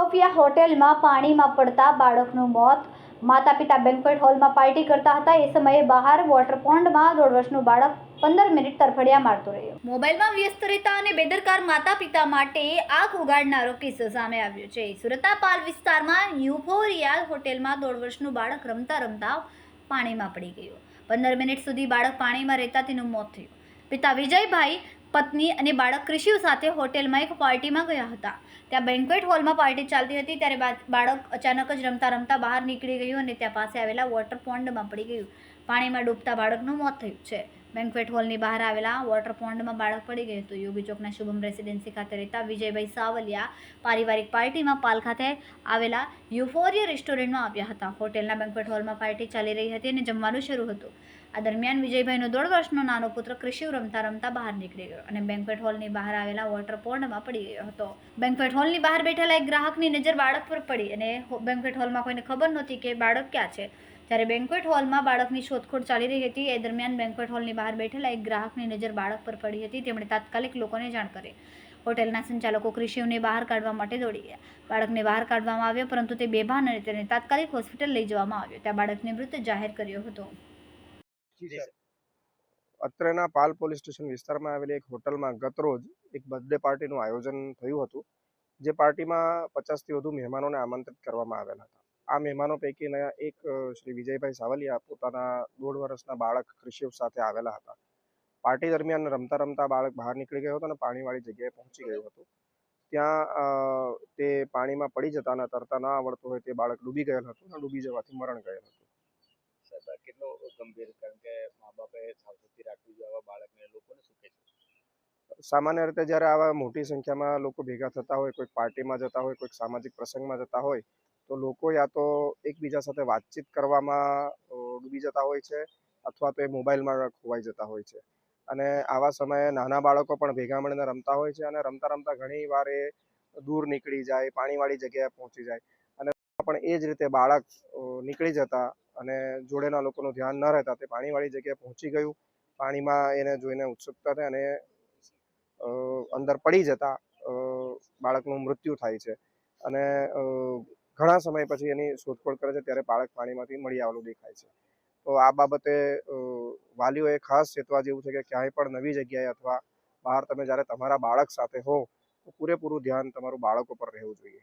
Sofia હોટેલમાં પાણીમાં પડતા બાળકનું મોત। માતા-પિતા બેન્ક્વેટ હોલમાં પાર્ટી કરતા હતા એ સમયે બહાર વોટર પોન્ડમાં 1.5 વર્ષનું બાળક 15 મિનિટ તરફડિયા મારતું રહ્યું। મોબાઈલમાં વ્યસ્ત રહેતા અને બેદરકાર માતા-પિતા માટે આંખ ઉગાડનારો કિસ્સો સામે આવ્યો છે। સુરતના પાલ વિસ્તારમાં યુફોરિયા હોટેલમાં 1.5 વર્ષનું બાળક રમતા રમતા પાણીમાં પડી ગયું। 15 મિનિટ સુધી બાળક પાણીમાં રહેતા તેનું મોત થયું। પિતા વિજયભાઈ, પત્ની અને બાળક ક્રિશિવ સાથે હોટેલમાં એક પાર્ટીમાં ગયા હતા। ત્યાં બેન્ક્વેટ હોલમાં પાર્ટી ચાલતી હતી ત્યારે બાળક અચાનક જ રમતા રમતા બહાર નીકળી ગયું અને ત્યાં પાસે આવેલા વોટર પોન્ડમાં પડી ગયું। પાણીમાં ડૂબતા બાળકનું મોત થયું છે। બેન્ક્વેટ હોલની બહાર આવેલા વોટર પોન્ડમાં બાળક પડી ગયું હતું। યોગી ચોકના શુભમ રેસિડેન્સી ખાતે રહેતા વિજયભાઈ સાવલિયા પારિવારિક પાર્ટીમાં પાલ ખાતે આવેલા યુફોરિયા રેસ્ટોરન્ટમાં આવ્યા હતા। હોટેલના બેન્ક્વેટ હોલમાં પાર્ટી ચાલી રહી હતી અને જમવાનું શરૂ હતું। આ દરમિયાન વિજયભાઈનો 1.5 વર્ષનો નાનો પુત્ર ક્રિશિવ રમતા રમતા બહાર નીકળી ગયો અને બેન્ક્વેટ હોલની બહાર આવેલા વોટર પોન્ડમાં પડી ગયો હતો। બેન્ક્વેટ હોલની બહાર બેઠેલા એક ગ્રાહકની નજર બાળક પર પડી અને બેન્ક્વેટ હોલમાં કોઈને ખબર નહોતી કે બાળક ક્યાં છે। જ્યારે બેન્ક્વેટ હોલમાં બાળકની શોધખોળ ચાલી રહી હતી એ દરમિયાન બેન્ક્વેટ હોલની બહાર બેઠેલા એક ગ્રાહકની નજર બાળક પર પડી હતી। તેમણે તાત્કાલિક લોકોને જાણ કરી। હોટેલના સંચાલકો ક્રિશિવને બહાર કાઢવા માટે દોડી ગયા। બાળકને બહાર કાઢવામાં આવ્યો પરંતુ તે બેભાન અને તેને તાત્કાલિક હોસ્પિટલ લઈ જવામાં આવ્યો। ત્યાં બાળકને મૃત જાહેર કર્યો હતો। અત્રેના પાલ પોલીસ સ્ટેશન વિસ્તારમાં આવેલી એક હોટલમાં ગતરોજ એક બર્થડે પાર્ટીનું આયોજન થયું હતું। જે પાર્ટીમાં 50થી વધુ મહેમાનોને આમંત્રિત કરવામાં આવેલા હતા। આ મહેમાનો પૈકીના એક શ્રી વિજયભાઈ સાવલિયા પોતાના 1.5 વર્ષના બાળક ક્રિશિવ સાથે આવેલા હતા। પાર્ટી દરમિયાન રમતા રમતા બાળક બહાર નીકળી ગયો હતો અને પાણીવાળી જગ્યાએ પહોંચી ગયું હતું। ત્યાં તે પાણીમાં પડી જતા અને તરતા ન આવડતું હોય તે બાળક ડૂબી ગયેલ હતું અને ડૂબી જવાથી મરણ ગયેલ હતું। કેટલો ગંભીર, કારણ કે મા બાપે સાવચેતી રાખવી જોઈએ આવા બાળકને, લોકોને શું કહેશો? સામાન્ય રીતે જ્યારે આવા મોટી સંખ્યામાં લોકો ભેગા થતા હોય, કોઈક પાર્ટીમાં જતા હોય, કોઈક સામાજિક પ્રસંગમાં જતા હોય તો લોકો યા તો એકબીજા સાથે વાતચીત કરવામાં ડૂબી જતા હોય છે અથવા તો એ મોબાઈલમાં ખોવાઈ જતા હોય છે। અને આવા સમયે નાના બાળકો પણ ભેગા મળીને રમતા હોય છે અને રમતા રમતા ઘણી વાર એ દૂર નીકળી જાય, પાણીવાળી જગ્યાએ પહોંચી જાય અને પણ એ જ રીતે બાળક નીકળી જતા અને જોડેના લોકોનું ધ્યાન ન રહેતા તે પાણીવાળી જગ્યાએ પહોંચી ગયું। પાણીમાં એને જોઈને ઉત્સુકતા થઈ અને અંદર પડી જતા બાળકનું મૃત્યુ થાય છે અને ઘણા સમય પછી એની શોધખોળ કરે છે ત્યારે બાળક પાણીમાંથી મળી આવેલું દેખાય છે। તો આ બાબતે વાલીઓએ ખાસ ચેતવા જેવું છે કે ક્યાંય પણ નવી જગ્યાએ અથવા બહાર તમે જ્યારે તમારા બાળક સાથે હો તો પૂરેપૂરું ધ્યાન તમારું બાળકો પર રહેવું જોઈએ।